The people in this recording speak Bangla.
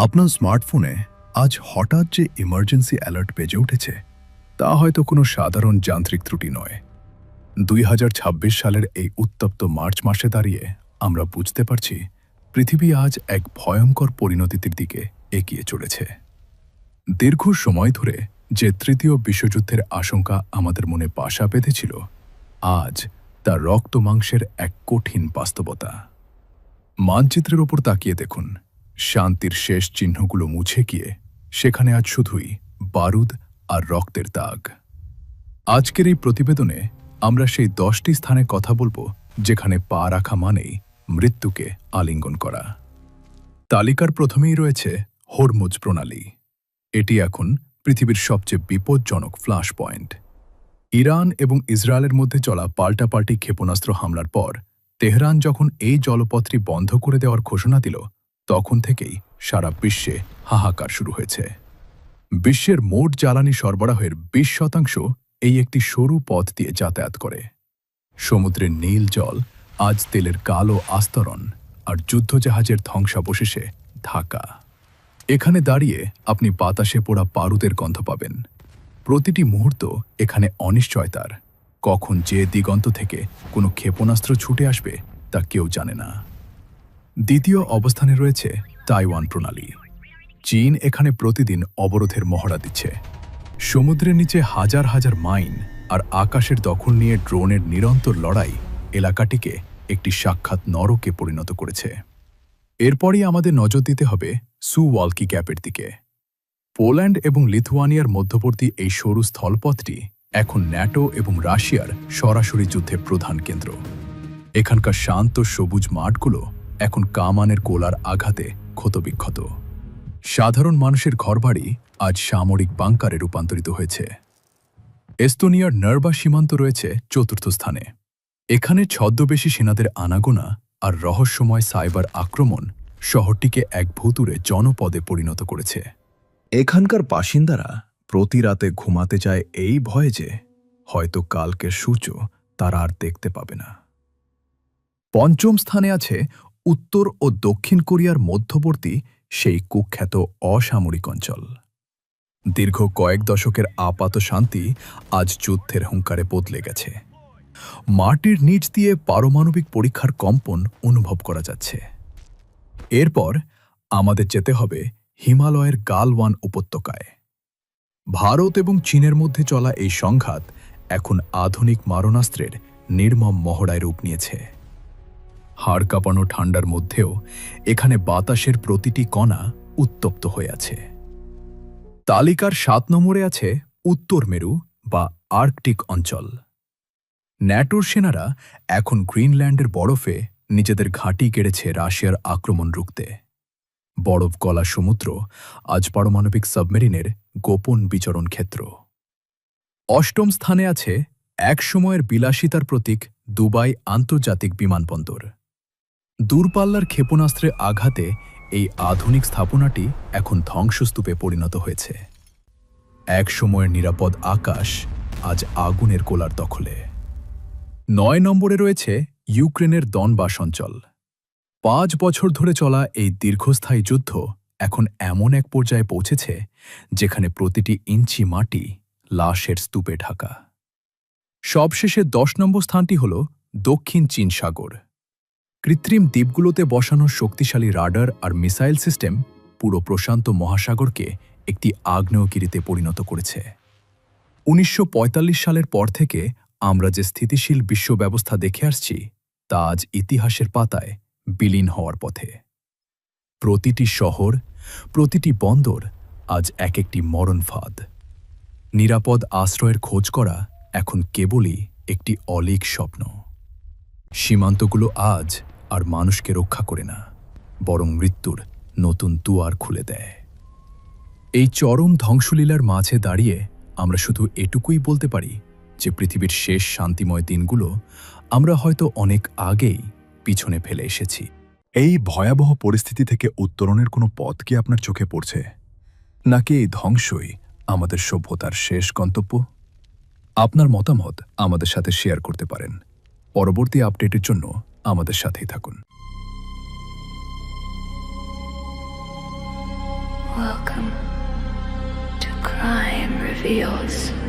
আপনার স্মার্টফোনে আজ হঠাৎ যে ইমার্জেন্সি অ্যালার্ট বেজে উঠেছে তা হয়তো কোনো সাধারণ যান্ত্রিক ত্রুটি নয়। 2026 সালের এই উত্তপ্ত মার্চ মাসে দাঁড়িয়ে আমরা বুঝতে পারছি পৃথিবী আজ এক ভয়ঙ্কর পরিণতির দিকে এগিয়ে চলেছে। দীর্ঘ সময় ধরে যে তৃতীয় বিশ্বযুদ্ধের আশঙ্কা আমাদের মনে বাসা বেঁধেছিল, আজ তা রক্ত মাংসের এক কঠিন বাস্তবতা। মানচিত্রের ওপর তাকিয়ে দেখুন, শান্তির শেষ চিহ্নগুলো মুছে গিয়ে সেখানে আজ শুধুই বারুদ আর রক্তের দাগ। আজকের এই প্রতিবেদনে আমরা সেই 10টি স্থানে কথা বলবো যেখানে পা রাখা মানেই মৃত্যুকে আলিঙ্গন করা। তালিকার প্রথমেই রয়েছে হরমুজ প্রণালী। এটি এখন পৃথিবীর সবচেয়ে বিপজ্জনক ফ্ল্যাশ পয়েন্ট। ইরান এবং ইসরায়েলের মধ্যে চলা পাল্টাপাল্টি ক্ষেপণাস্ত্র হামলার পর তেহরান যখন এই জলপথটি বন্ধ করে দেওয়ার ঘোষণা দিল, তখন থেকেই সারা বিশ্বে হাহাকার শুরু হয়েছে। বিশ্বের মোট জ্বালানি সরবরাহের 20% এই একটি সরু পথ দিয়ে যাতায়াত করে। সমুদ্রের নীল জল আজ তেলের কালো আস্তরণ আর যুদ্ধজাহাজের ধ্বংসাবশেষে ঢাকা। এখানে দাঁড়িয়ে আপনি বাতাসে পোড়া বারুদের গন্ধ পাবেন। প্রতিটি মুহূর্ত এখানে অনিশ্চয়তার। কখন যে দিগন্ত থেকে কোনো ক্ষেপণাস্ত্র ছুটে আসবে তা কেউ জানে না। দ্বিতীয় অবস্থানে রয়েছে তাইওয়ান প্রণালী। চীন এখানে প্রতিদিন অবরোধের মহড়া দিচ্ছে। সমুদ্রের নিচে হাজার হাজার মাইন আর আকাশের দখল নিয়ে ড্রোনের নিরন্তর লড়াই এলাকাটিকে একটি সাক্ষাৎ নরকে পরিণত করেছে। এরপরই আমাদের নজর দিতে হবে সুওয়ালকি গ্যাপের দিকে। পোল্যান্ড এবং লিথুয়ানিয়ার মধ্যবর্তী এই সরু স্থলপথটি এখন ন্যাটো এবং রাশিয়ার সরাসরি যুদ্ধের প্রধান কেন্দ্র। এখানকার শান্ত সবুজ মাঠগুলো এখন কামানের গোলার আঘাতে ক্ষতবিক্ষত। সাধারণ মানুষের ঘরবাড়ি আজ সামরিক বাংকারে রূপান্তরিত হয়েছে। এস্তোনিয়ার নার্বা সীমান্ত রয়েছে চতুর্থ স্থানে। এখানে ছদ্মবেশী সেনাদের আনাগোনা আর রহস্যময় সাইবার আক্রমণ শহরটিকে এক ভুতুড়ে জনপদে পরিণত করেছে। এখানকার বাসিন্দারা প্রতি রাতে ঘুমাতে যায় এই ভয়ে যে হয়তো কালকের সূর্য তারা আর দেখতে পাবে না। পঞ্চম স্থানে আছে উত্তর ও দক্ষিণ কোরিয়ার মধ্যবর্তী সেই কুখ্যাত অসামরিক অঞ্চল। দীর্ঘ কয়েক দশকের আপাত শান্তি আজ যুদ্ধের হুঙ্কারে বদলে গেছে। মাটির নিচ দিয়ে পারমাণবিক পরীক্ষার কম্পন অনুভব করা যাচ্ছে। এরপর আমাদের যেতে হবে হিমালয়ের গালওয়ান উপত্যকায়। ভারত এবং চীনের মধ্যে চলা এই সংঘাত এখন আধুনিক মারণাস্ত্রের নির্মম মহড়ায় রূপ নিয়েছে। হাড় কাঁপানো ঠান্ডার মধ্যেও এখানে বাতাসের প্রতিটি কণা উত্তপ্ত হয়ে আছে। তালিকার 7 নম্বরে আছে উত্তর মেরু বা আর্কটিক অঞ্চল। ন্যাটোর সেনারা এখন গ্রিনল্যান্ডের বরফে নিজেদের ঘাঁটি গেড়েছে রাশিয়ার আক্রমণ রুখতে। বরফ গলা সমুদ্র আজ পারমাণবিক সাবমেরিনের গোপন বিচরণ ক্ষেত্র। অষ্টম স্থানে আছে এক সময়ের বিলাসিতার প্রতীক দুবাই আন্তর্জাতিক বিমানবন্দর। দূরপাল্লার ক্ষেপণাস্ত্রের আঘাতে এই আধুনিক স্থাপনাটি এখন ধ্বংসস্তূপে পরিণত হয়েছে। এক সময়ের নিরাপদ আকাশ আজ আগুনের গোলার দখলে। 9 নম্বরে রয়েছে ইউক্রেনের দনবাস অঞ্চল। 5 বছর ধরে চলা এই দীর্ঘস্থায়ী যুদ্ধ এখন এমন এক পর্যায়ে পৌঁছেছে যেখানে প্রতিটি ইঞ্চি মাটি লাশের স্তূপে ঢাকা। সবশেষে 10 নম্বর স্থানটি হল দক্ষিণ চীন সাগর। কৃত্রিম দ্বীপগুলোতে বসানো শক্তিশালী রাডার আর মিসাইল সিস্টেম পুরো প্রশান্ত মহাসাগরকে একটি আগ্নেয়গিরিতে পরিণত করেছে। 1945 সালের পর থেকে আমরা যে স্থিতিশীল বিশ্ব ব্যবস্থা দেখে আসছি তা আজ ইতিহাসের পাতায় বিলীন হওয়ার পথে। প্রতিটি শহর, প্রতিটি বন্দর আজ এক একটি মরণ ফাঁদ। নিরাপদ আশ্রয়ের খোঁজ করা এখন কেবলই একটি অলীক স্বপ্ন। সীমান্তগুলো আজ আর মানুষকে রক্ষা করে না, বরং মৃত্যুর নতুন দুয়ার খুলে দেয়। এই চরম ধ্বংসলীলার মাঝে দাঁড়িয়ে আমরা শুধু এটুকুই বলতে পারি যে পৃথিবীর শেষ শান্তিময় দিনগুলো আমরা হয়তো অনেক আগেই পিছনে ফেলে এসেছি। এই ভয়াবহ পরিস্থিতি থেকে উত্তরণের কোনো পথ কি আপনার চোখে পড়ছে, নাকি এই ধ্বংসই আমাদের সভ্যতার শেষ গন্তব্য? আপনার মতামত আমাদের সাথে শেয়ার করতে পারেন। পরবর্তী আপডেটের জন্য আমাদের সাথেই থাকুন। Welcome to Crime Reveals.